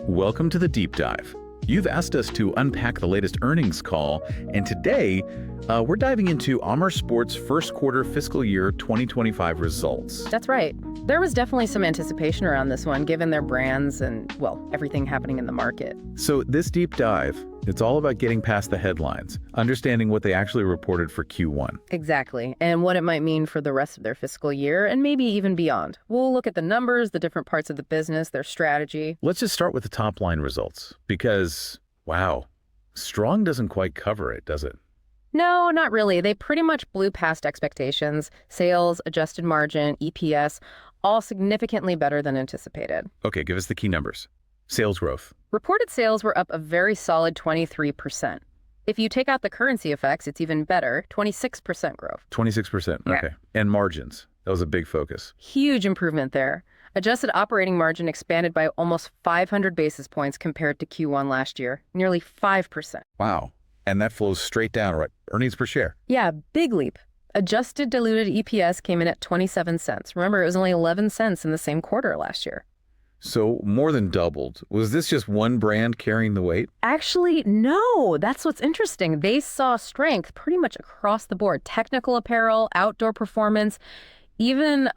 Welcome to the Deep Dive. You've asked us to unpack the latest earnings call, and today we're diving into Amer Sports' first quarter fiscal year 2025 results. That's right. There was definitely some anticipation around this one, given their brands and, well, everything happening in the market. So this deep dive, it's all about getting past the headlines, understanding what they actually reported for Q1. Exactly, and what it might mean for the rest of their fiscal year, and maybe even beyond. We'll look at the numbers, the different parts of the business, their strategy. Let's just start with the top line results, because, wow, strong doesn't quite cover it, does it? No, not really. They pretty much blew past expectations. Sales, adjusted margin, EPS, all significantly better than anticipated. Okay, give us the key numbers. Sales growth. Reported sales were up a very solid 23%. If you take out the currency effects, it's even better, 26% growth. 26%, Yeah. okay. And margins. That was a big focus. Huge improvement there. Adjusted operating margin expanded by almost 500 basis points compared to Q1 last year, nearly 5%. Wow. And that flows straight down, right? Earnings per share. Yeah, big leap. Adjusted diluted EPS came in at 27 cents. Remember, it was only 11 cents in the same quarter last year. So more than doubled. Was this just one brand carrying the weight? Actually, no. That's what's interesting. They saw strength pretty much across the board. Technical apparel, outdoor performance, even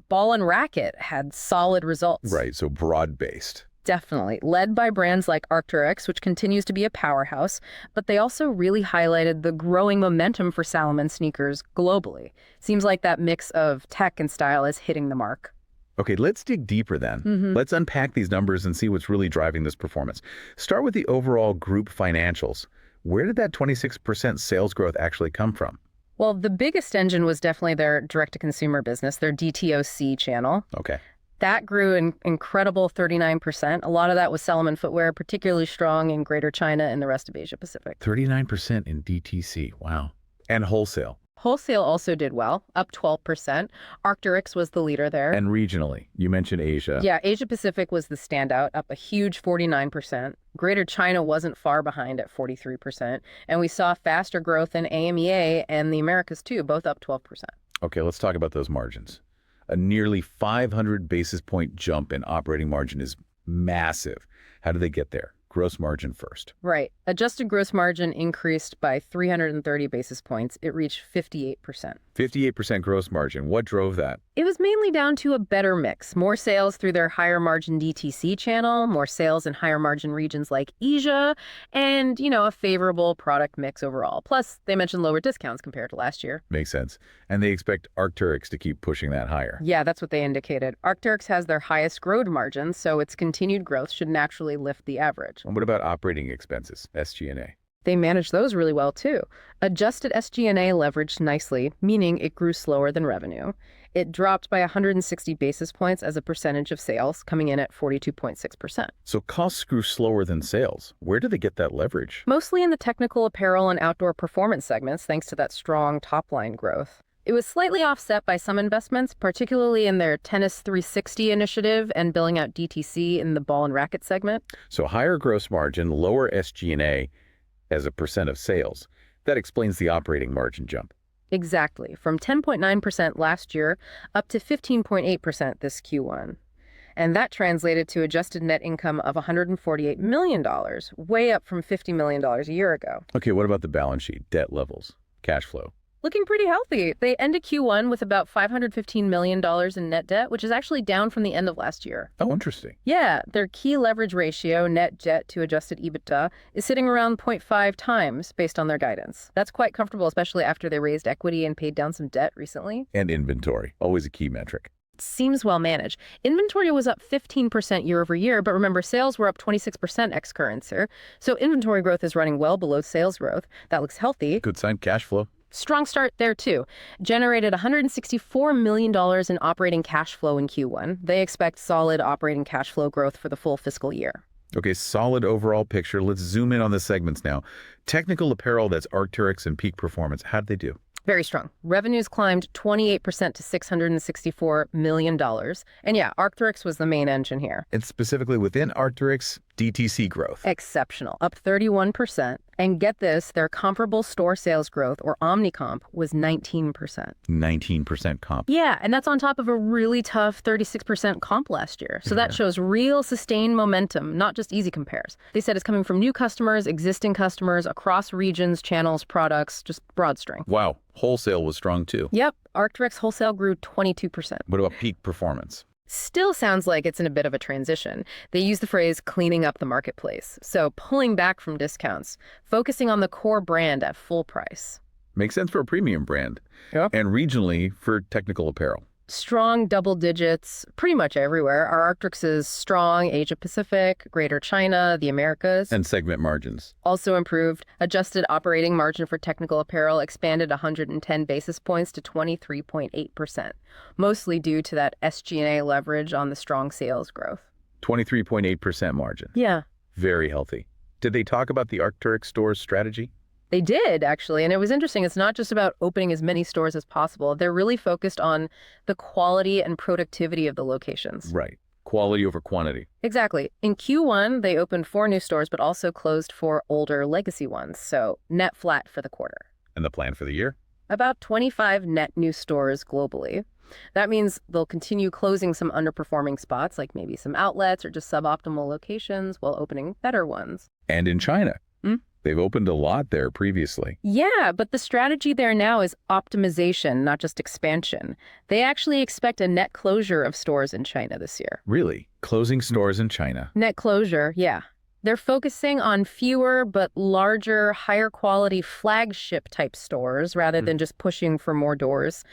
Ball and Racket had solid results. Right, so broad-based. Definitely. Led by brands like Arcteryx, which continues to be a powerhouse, but they also really highlighted the growing momentum for Salomon sneakers globally. Seems like that mix of tech and style is hitting the mark. Okay, let's dig deeper then. Let's unpack these numbers and see what's really driving this performance. Start with the overall group financials. Where did that 26% sales growth actually come from? Well, the biggest engine was definitely their direct-to-consumer business, their DTOC channel. Okay. That grew an incredible 39%. A lot of that was Salomon footwear, particularly strong in Greater China and the rest of Asia Pacific. 39% in DTC, wow. And wholesale. Wholesale also did well, up 12%. Arcteryx was the leader there. And regionally, you mentioned Asia. Yeah, Asia Pacific was the standout, up a huge 49%. Greater China wasn't far behind at 43%. And we saw faster growth in AMEA and the Americas too, both up 12%. Okay, let's talk about those margins. A nearly 500 basis point jump in operating margin is massive. How did they get there? Gross margin first. Right. Adjusted gross margin increased by 330 basis points. It reached 58%. 58% gross margin. What drove that? It was mainly down to a better mix. More sales through their higher margin DTC channel, more sales in higher margin regions like Asia, and, a favorable product mix overall. Plus, they mentioned lower discounts compared to last year. Makes sense. And they expect Arcteryx to keep pushing that higher. Yeah, that's what they indicated. Arcteryx has their highest gross margin, so its continued growth should naturally lift the average. And what about operating expenses, SG&A? They managed those really well, too. Adjusted SG&A leveraged nicely, meaning it grew slower than revenue. It dropped by 160 basis points as a percentage of sales, coming in at 42.6%. So costs grew slower than sales. Where did they get that leverage? Mostly in the technical apparel and outdoor performance segments, thanks to that strong top-line growth. It was slightly offset by some investments, particularly in their Tennis 360 initiative and building out DTC in the Ball and Racket segment. So higher gross margin, lower SG&A as a percent of sales. That explains the operating margin jump. Exactly, from 10.9% last year up to 15.8% this Q1. And that translated to adjusted net income of $148 million, way up from $50 million a year ago. Okay, what about the balance sheet, debt levels, cash flow? Looking pretty healthy. They ended Q1 with about $515 million in net debt, which is actually down from the end of last year. Oh, interesting. Yeah, their key leverage ratio, net debt to adjusted EBITDA, is sitting around 0.5 times based on their guidance. That's quite comfortable, especially after they raised equity and paid down some debt recently. And inventory, always a key metric. Seems well managed. Inventory was up 15% year over year, but remember, sales were up 26% ex-currency. So inventory growth is running well below sales growth. That looks healthy. Good sign, cash flow. Strong start there, too. Generated $164 million in operating cash flow in Q1. They expect solid operating cash flow growth for the full fiscal year. Okay, solid overall picture. Let's zoom in on the segments now. Technical apparel, that's Arcteryx and Peak Performance. How did they do? Very strong. Revenues climbed 28% to $664 million. And yeah, Arcteryx was the main engine here. And specifically within Arcteryx, DTC growth. Exceptional, up 31%. And get this, their comparable store sales growth, or omnicomp, was 19%. 19% comp. Yeah, and that's on top of a really tough 36% comp last year. So that shows real sustained momentum, not just easy compares. They said it's coming from new customers, existing customers, across regions, channels, products, just broad strength. Wow. Wholesale was strong too. Yep, Arcteryx wholesale grew 22%. What about peak performance? Still sounds like it's in a bit of a transition. They use the phrase cleaning up the marketplace. So pulling back from discounts, focusing on the core brand at full price. Makes sense for a premium brand. Yep. And regionally for technical apparel. Strong double digits pretty much everywhere. Our Arcteryx is strong Asia Pacific, Greater China, the Americas. And segment margins. Also improved. Adjusted operating margin for technical apparel expanded 110 basis points to 23.8%, mostly due to that SG&A leverage on the strong sales growth. 23.8% margin. Yeah. Very healthy. Did they talk about the Arcteryx store's strategy? They did, actually, and it was interesting. It's not just about opening as many stores as possible. They're really focused on the quality and productivity of the locations. Right. Quality over quantity. Exactly. In Q1, they opened 4 new stores, but also closed 4 older legacy ones, so net flat for the quarter. And the plan for the year? About 25 net new stores globally. That means they'll continue closing some underperforming spots, like maybe some outlets or just suboptimal locations, while opening better ones. And in China. They've opened a lot there previously. Yeah, but the strategy there now is optimization, not just expansion. They actually expect a net closure of stores in China this year. Really? Closing stores in China? Net closure, yeah. They're focusing on fewer but larger, higher quality flagship type stores rather than just pushing for more doors.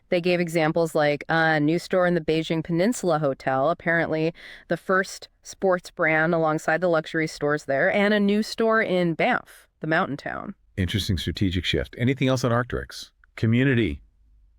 They gave examples like a new store in the Beijing Peninsula Hotel, apparently the first sports brand alongside the luxury stores there, and a new store in Banff, the mountain town. Interesting strategic shift. Anything else on Arcteryx? Community.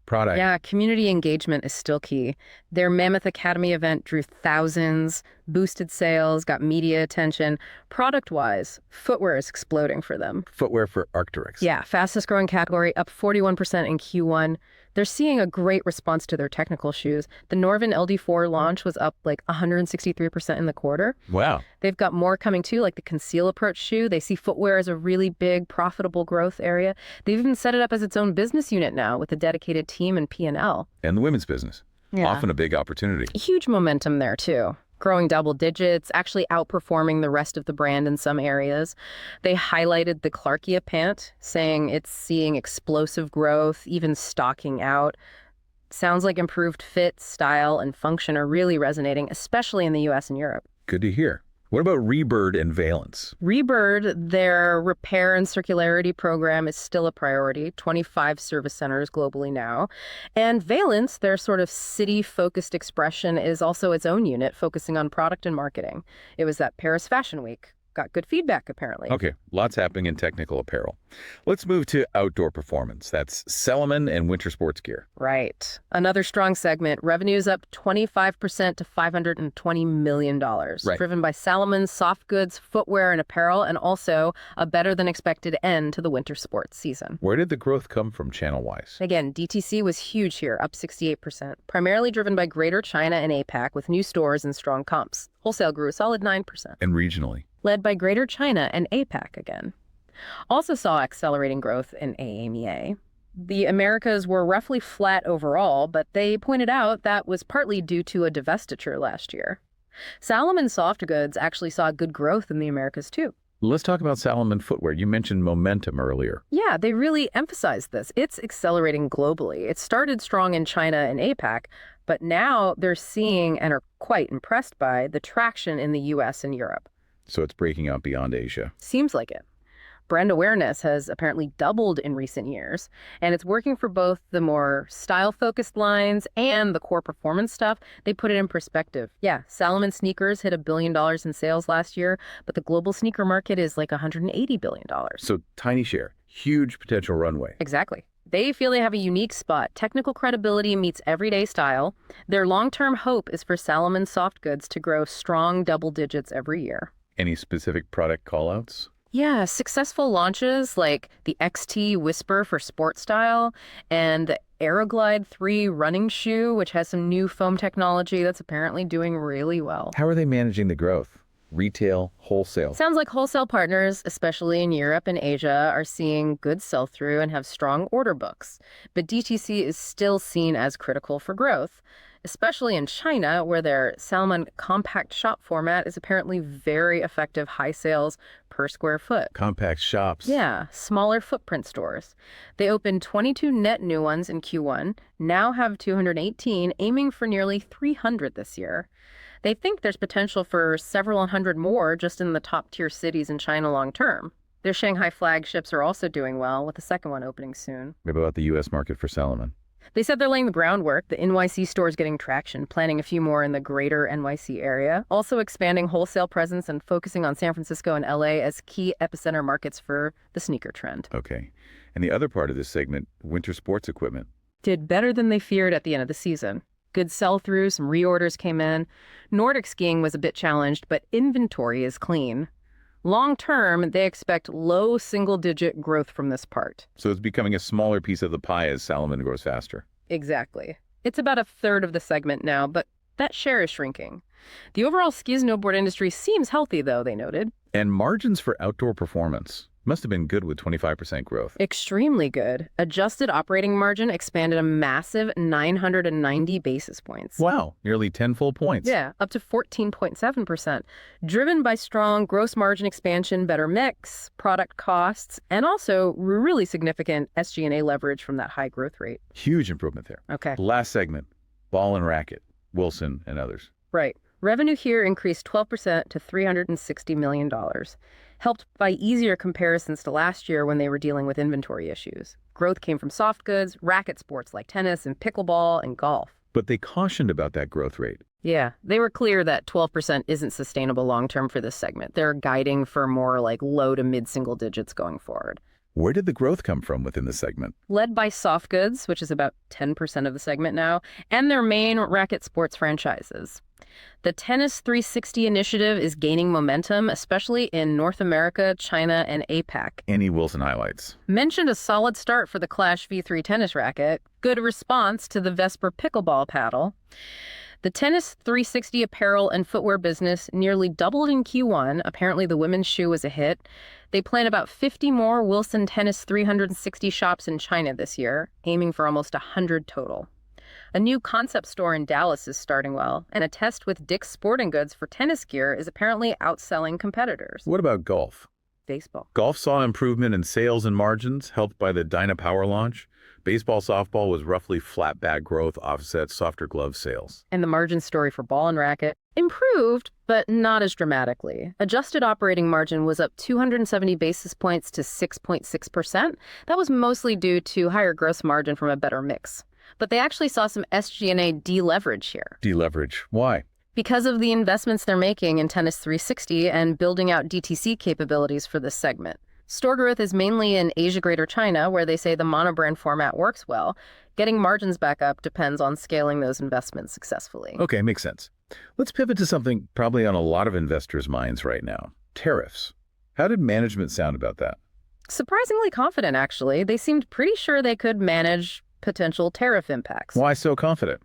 Product. Yeah, community engagement is still key. Their Mammoth Academy event drew thousands, boosted sales, got media attention. Product-wise, footwear is exploding for them. Footwear for Arcteryx. Yeah, fastest growing category, up 41% in Q1. They're seeing a great response to their technical shoes. The Norvin LD4 launch was up like 163% in the quarter. Wow. They've got more coming too, like the Conceal Approach shoe. They see footwear as a really big, profitable growth area. They've even set it up as its own business unit now with a dedicated team and P&L. And the women's business. Yeah. Often a big opportunity. Huge momentum there too. Growing double digits, actually outperforming the rest of the brand in some areas. They highlighted the Clarkia pant, saying it's seeing explosive growth, even stocking out. Sounds like improved fit, style, and function are really resonating, especially in the US and Europe. Good to hear. What about Rebird and Valence? Rebird, their repair and circularity program is still a priority, 25 service centers globally now. And Valence, their sort of city-focused expression, is also its own unit focusing on product and marketing. It was at Paris Fashion Week. Got good feedback, apparently. Okay, lots happening in technical apparel. Let's move to outdoor performance. That's Salomon and winter sports gear. Right. Another strong segment. Revenues up 25% to $520 million. Right. Driven by Salomon's soft goods, footwear, and apparel, and also a better-than-expected end to the winter sports season. Where did the growth come from channel-wise? Again, DTC was huge here, up 68%, primarily driven by Greater China and APAC with new stores and strong comps. Wholesale grew a solid 9%. And regionally? Led by Greater China and APAC again. Also saw accelerating growth in AAMEA. The Americas were roughly flat overall, but they pointed out that was partly due to a divestiture last year. Salomon soft goods actually saw good growth in the Americas too. Let's talk about Salomon footwear. You mentioned momentum earlier. Yeah, they really emphasized this. It's accelerating globally. It started strong in China and APAC, but now they're seeing and are quite impressed by the traction in the US and Europe. So it's breaking out beyond Asia. Seems like it. Brand awareness has apparently doubled in recent years, and it's working for both the more style-focused lines and the core performance stuff. They put it in perspective. Yeah, Salomon sneakers hit $1 billion in sales last year, but the global sneaker market is like $180 billion. So tiny share, huge potential runway. Exactly. They feel they have a unique spot. Technical credibility meets everyday style. Their long-term hope is for Salomon soft goods to grow strong double digits every year. Any specific product callouts? Yeah, successful launches like the XT Whisper for sport style and the Aeroglide 3 running shoe, which has some new foam technology that's apparently doing really well. How are they managing the growth? Retail, wholesale. Sounds like wholesale partners, especially in Europe and Asia, are seeing good sell-through and have strong order books. But DTC is still seen as critical for growth, especially in China, where their Salomon compact shop format is apparently very effective high sales per square foot. Compact shops. Yeah, smaller footprint stores. They opened 22 net new ones in Q1, now have 218, aiming for nearly 300 this year. They think there's potential for several hundred more just in the top-tier cities in China long term. Their Shanghai flagships are also doing well, with the second one opening soon. Maybe about the U.S. market for Salomon. They said they're laying the groundwork. The NYC store is getting traction, planning a few more in the greater NYC area, also expanding wholesale presence and focusing on San Francisco and LA as key epicenter markets for the sneaker trend. Okay. And the other part of this segment, winter sports equipment. Did better than they feared at the end of the season. Good sell-through, some reorders came in. Nordic skiing was a bit challenged, but inventory is clean. Long-term, they expect low single-digit growth from this part. So it's becoming a smaller piece of the pie as Salomon grows faster. Exactly. It's about a third of the segment now, but that share is shrinking. The overall ski snowboard industry seems healthy, though, they noted. And margins for outdoor performance must have been good with 25% growth. Extremely good. Adjusted operating margin expanded a massive 990 basis points. Wow, nearly 10 full points. Yeah, up to 14.7%, driven by strong gross margin expansion, better mix, product costs, and also really significant SG&A leverage from that high growth rate. Huge improvement there. Okay. Last segment, Ball and Racket, Wilson and others. Right. Revenue here increased 12% to $360 million, helped by easier comparisons to last year when they were dealing with inventory issues. Growth came from soft goods, racket sports like tennis and pickleball and golf. But they cautioned about that growth rate. Yeah, they were clear that 12% isn't sustainable long-term for this segment. They're guiding for more like low to mid-single digits going forward. Where did the growth come from within the segment? Led by soft goods, which is about 10% of the segment now, and their main racket sports franchises. The Tennis 360 initiative is gaining momentum, especially in North America, China, and APAC. Any Wilson highlights? Mentioned a solid start for the Clash V3 tennis racket, good response to the Vesper pickleball paddle. The Tennis 360 apparel and footwear business nearly doubled in Q1. Apparently the women's shoe was a hit. They plan about 50 more Wilson Tennis 360 shops in China this year, aiming for almost 100 total. A new concept store in Dallas is starting well, and a test with Dick's Sporting Goods for tennis gear is apparently outselling competitors. What about golf? Baseball. Golf saw improvement in sales and margins, helped by the Dynapower launch. Baseball softball was roughly flat bag growth, offset softer glove sales. And the margin story for ball and racket improved, but not as dramatically. Adjusted operating margin was up 270 basis points to 6.6%. That was mostly due to higher gross margin from a better mix. But they actually saw some SG&A deleverage here. Deleverage. Why? Because of the investments they're making in Tennis 360 and building out DTC capabilities for this segment. Store growth is mainly in Asia Greater China, where they say the monobrand format works well. Getting margins back up depends on scaling those investments successfully. Okay, makes sense. Let's pivot to something probably on a lot of investors' minds right now. Tariffs. How did management sound about that? Surprisingly confident, actually. They seemed pretty sure they could manage potential tariff impacts. Why so confident?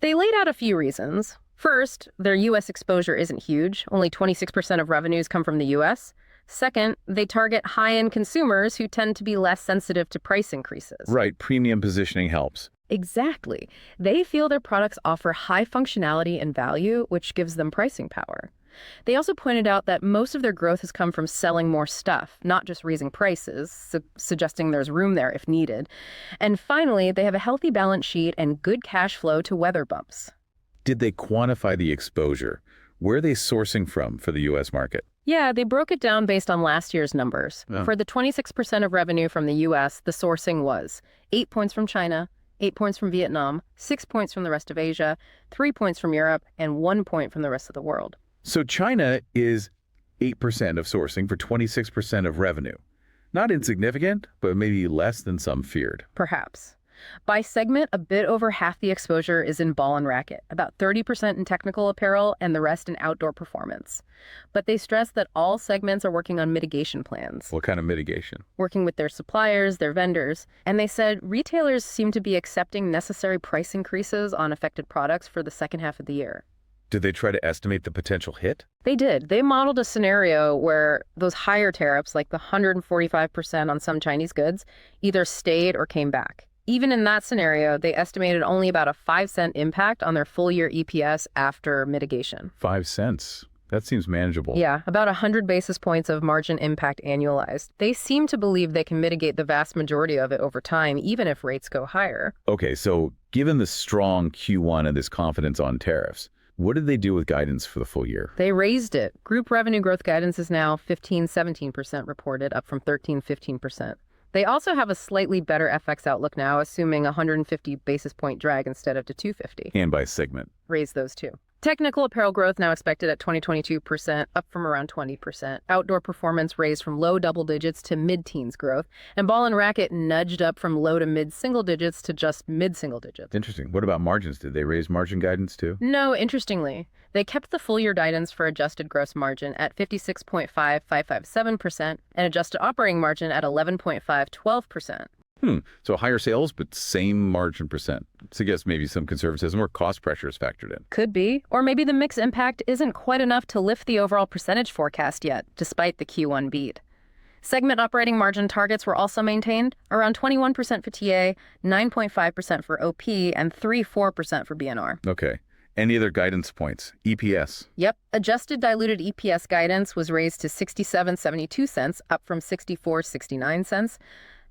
They laid out a few reasons. First, their U.S. exposure isn't huge. Only 26% of revenues come from the U.S. Second, they target high-end consumers who tend to be less sensitive to price increases. Right, premium positioning helps. Exactly. They feel their products offer high functionality and value, which gives them pricing power. They also pointed out that most of their growth has come from selling more stuff, not just raising prices, suggesting there's room there if needed. And finally, they have a healthy balance sheet and good cash flow to weather bumps. Did they quantify the exposure? Where are they sourcing from for the U.S. market? Yeah, they broke it down based on last year's numbers. Oh. For the 26% of revenue from the U.S., the sourcing was 8 points from China, 8 points from Vietnam, 6 points from the rest of Asia, 3 points from Europe, and 1 point from the rest of the world. So China is 8% of sourcing for 26% of revenue. Not insignificant, but maybe less than some feared. Perhaps. By segment, a bit over half the exposure is in ball and racket, about 30% in technical apparel, and the rest in outdoor performance. But they stress that all segments are working on mitigation plans. What kind of mitigation? Working with their suppliers, their vendors, and they said retailers seem to be accepting necessary price increases on affected products for the second half of the year. Did they try to estimate the potential hit? They did. They modeled a scenario where those higher tariffs, like the 145% on some Chinese goods, either stayed or came back. Even in that scenario, they estimated only about a 5-cent impact on their full-year EPS after mitigation. 5 cents. That seems manageable. Yeah, about 100 basis points of margin impact annualized. They seem to believe they can mitigate the vast majority of it over time, even if rates go higher. Okay, so given the strong Q1 and this confidence on tariffs, what did they do with guidance for the full year? They raised it. Group revenue growth guidance is now 15-17% reported, up from 13-15%. They also have a slightly better FX outlook now, assuming 150 basis point drag instead of to 250. And by segment. Raise those two. Technical apparel growth now expected at 22%, up from around 20%. Outdoor performance raised from low double digits to mid-teens growth. And ball and racket nudged up from low to mid-single digits to just mid-single digits. Interesting. What about margins? Did they raise margin guidance too? No, interestingly, they kept the full-year guidance for adjusted gross margin at 56.5557% and adjusted operating margin at 11.512%. So higher sales, but same margin percent. Suggests maybe some conservatism or cost pressures factored in. Could be. Or maybe the mix impact isn't quite enough to lift the overall percentage forecast yet, despite the Q1 beat. Segment operating margin targets were also maintained, around 21% for TA, 9.5% for OP, and 3.4% for BNR. Okay. Any other guidance points? EPS? Yep. Adjusted diluted EPS guidance was raised to 67.72 up from 64.69.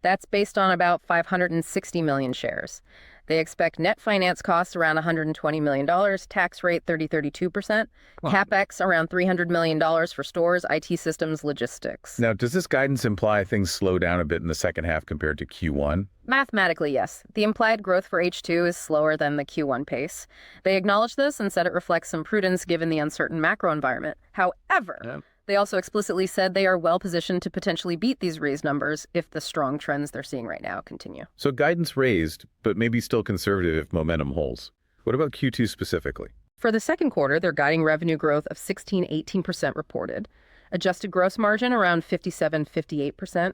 That's based on about 560 million shares. They expect net finance costs around $120 million, tax rate 30-32%, CapEx around $300 million for stores, IT systems, logistics. Now, does this guidance imply things slow down a bit in the second half compared to Q1? Mathematically, yes. The implied growth for H2 is slower than the Q1 pace. They acknowledge this and said it reflects some prudence given the uncertain macro environment. However, they also explicitly said they are well-positioned to potentially beat these raised numbers if the strong trends they're seeing right now continue. So guidance raised, but maybe still conservative if momentum holds. What about Q2 specifically? For the second quarter, they're guiding revenue growth of 16-18% reported, adjusted gross margin around 57-58%,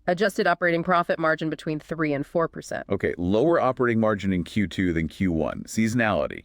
adjusted operating profit margin between 3 and 4%. Okay, lower operating margin in Q2 than Q1. Seasonality.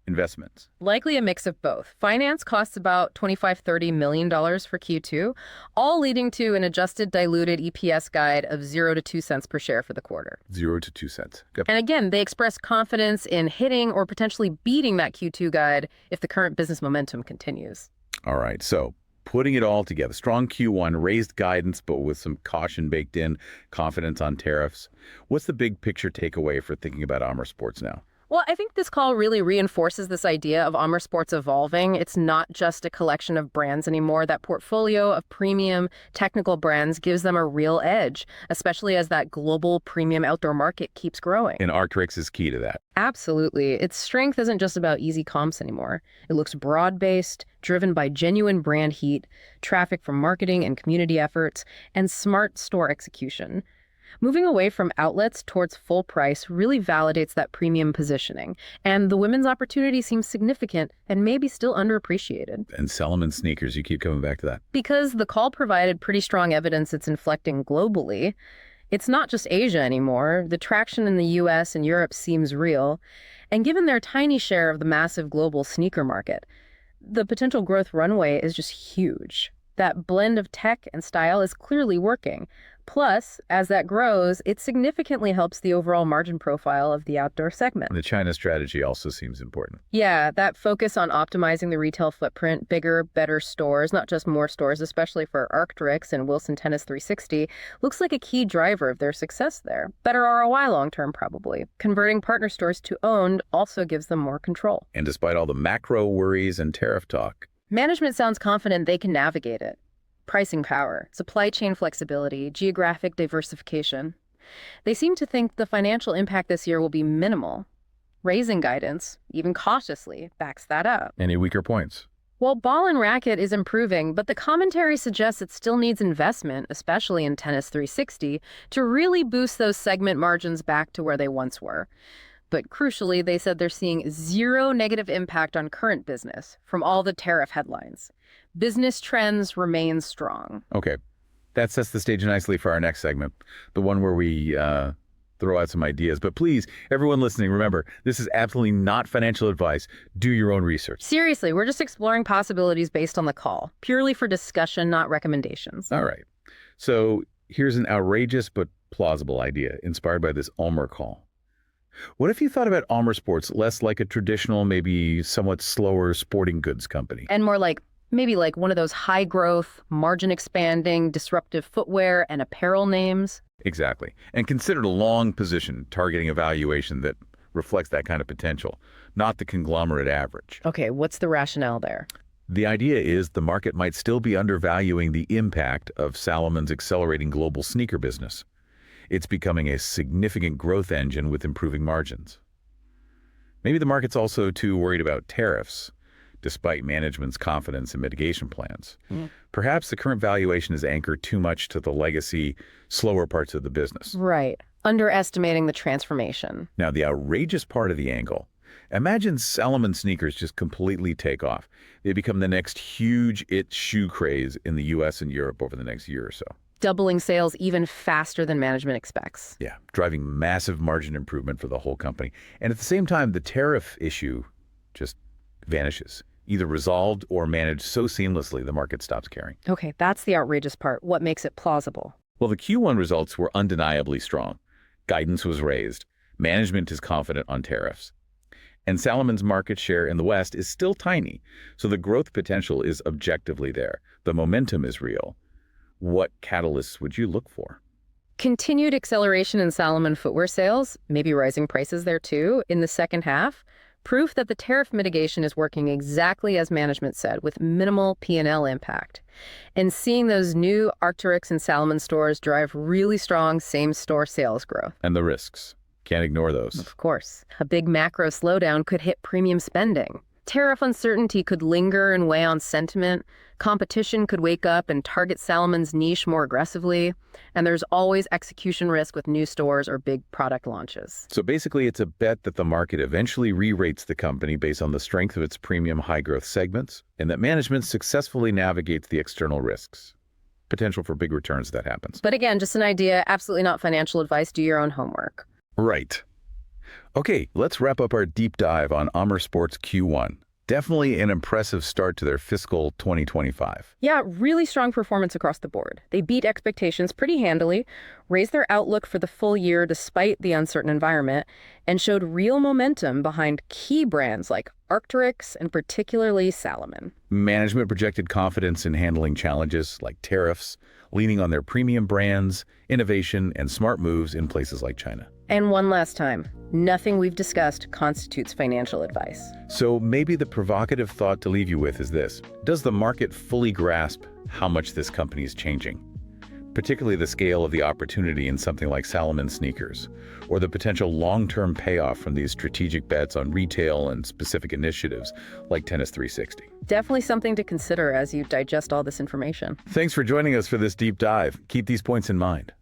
Investments. Likely a mix of both. Finance costs about $25-30 million for Q2, all leading to an adjusted diluted EPS guide of 0 to 2 cents per share for the quarter. 0 to 2 cents. Yep. And again, they express confidence in hitting or potentially beating that Q2 guide if the current business momentum continues. All right, so putting it all together, strong Q1, raised guidance, but with some caution baked in, confidence on tariffs. What's the big picture takeaway for thinking about Amer Sports now? Well, I think this call really reinforces this idea of Amer Sports evolving. It's not just a collection of brands anymore. That portfolio of premium technical brands gives them a real edge, especially as that global premium outdoor market keeps growing. And Arcteryx is key to that. Absolutely. Its strength isn't just about easy comps anymore. It looks broad-based, driven by genuine brand heat, traffic from marketing and community efforts, and smart store execution. Moving away from outlets towards full price really validates that premium positioning, and the women's opportunity seems significant and maybe still underappreciated. And Salomon sneakers, you keep coming back to that. Because the call provided pretty strong evidence it's inflecting globally. It's not just Asia anymore. The traction in the US and Europe seems real, and given their tiny share of the massive global sneaker market, the potential growth runway is just huge. That blend of tech and style is clearly working. Plus, as that grows, it significantly helps the overall margin profile of the outdoor segment. The China strategy also seems important. Yeah, that focus on optimizing the retail footprint, bigger, better stores, not just more stores, especially for Arcteryx and Wilson Tennis 360, looks like a key driver of their success there. Better ROI long-term, probably. Converting partner stores to owned also gives them more control. And despite all the macro worries and tariff talk, management sounds confident they can navigate it. Pricing power, supply chain flexibility, geographic diversification. They seem to think the financial impact this year will be minimal. Raising guidance, even cautiously, backs that up. any weaker points? Well, ball and racket is improving, but the commentary suggests it still needs investment, especially in Tennis 360, to really boost those segment margins back to where they once were. But crucially, they said they're seeing zero negative impact on current business from all the tariff headlines. Business trends remain strong. Okay, that sets the stage nicely for our next segment, the one where we throw out some ideas. But please, everyone listening, remember, this is absolutely not financial advice. Do your own research. Seriously, we're just exploring possibilities based on the call, purely for discussion, not recommendations. All right. So here's an outrageous but plausible idea inspired by this Amer call. What if you thought about Amer Sports less like a traditional, maybe somewhat slower sporting goods company? And more like, maybe like one of those high-growth, margin-expanding, disruptive footwear and apparel names? Exactly. And considered a long position targeting a valuation that reflects that kind of potential, not the conglomerate average. Okay, what's the rationale there? The idea is the market might still be undervaluing the impact of Salomon's accelerating global sneaker business. It's becoming a significant growth engine with improving margins. Maybe the market's also too worried about tariffs, despite management's confidence in mitigation plans. Perhaps the current valuation is anchored too much to the legacy, slower parts of the business. Right. Underestimating the transformation. Now, the outrageous part of the angle. Imagine Salomon sneakers just completely take off. They become the next huge shoe craze in the US and Europe over the next year or so. Doubling sales even faster than management expects. Yeah, driving massive margin improvement for the whole company. And at the same time, the tariff issue just vanishes, either resolved or managed so seamlessly the market stops caring. Okay, that's the outrageous part. What makes it plausible? Well, the Q1 results were undeniably strong. Guidance was raised. Management is confident on tariffs. And Salomon's market share in the West is still tiny, so the growth potential is objectively there. The momentum is real. What catalysts would you look for? Continued acceleration in Salomon footwear sales, maybe rising prices there too, in the second half. Proof that the tariff mitigation is working exactly as management said, with minimal P&L impact. And seeing those new Arcteryx and Salomon stores drive really strong same-store sales growth. And the risks. Can't ignore those. Of course. A big macro slowdown could hit premium spending. Tariff uncertainty could linger and weigh on sentiment. Competition could wake up and target Salomon's niche more aggressively. And there's always execution risk with new stores or big product launches. So basically, it's a bet that the market eventually re-rates the company based on the strength of its premium high-growth segments, and that management successfully navigates the external risks. Potential for big returns that happens. But again, just an idea, absolutely not financial advice. Do your own homework. Right. Okay, let's wrap up our deep dive on Amer Sports Q1. Definitely an impressive start to their fiscal 2025. Yeah, really strong performance across the board. They beat expectations pretty handily, raised their outlook for the full year despite the uncertain environment, and showed real momentum behind key brands like Arcteryx and particularly Salomon. Management projected confidence in handling challenges like tariffs, leaning on their premium brands, innovation, and smart moves in places like China. And one last time, nothing we've discussed constitutes financial advice. So maybe the provocative thought to leave you with is this. Does the market fully grasp how much this company is changing? Particularly the scale of the opportunity in something like Salomon sneakers, or the potential long-term payoff from these strategic bets on retail and specific initiatives like Tennis 360. Definitely something to consider as you digest all this information. Thanks for joining us for this deep dive. Keep these points in mind.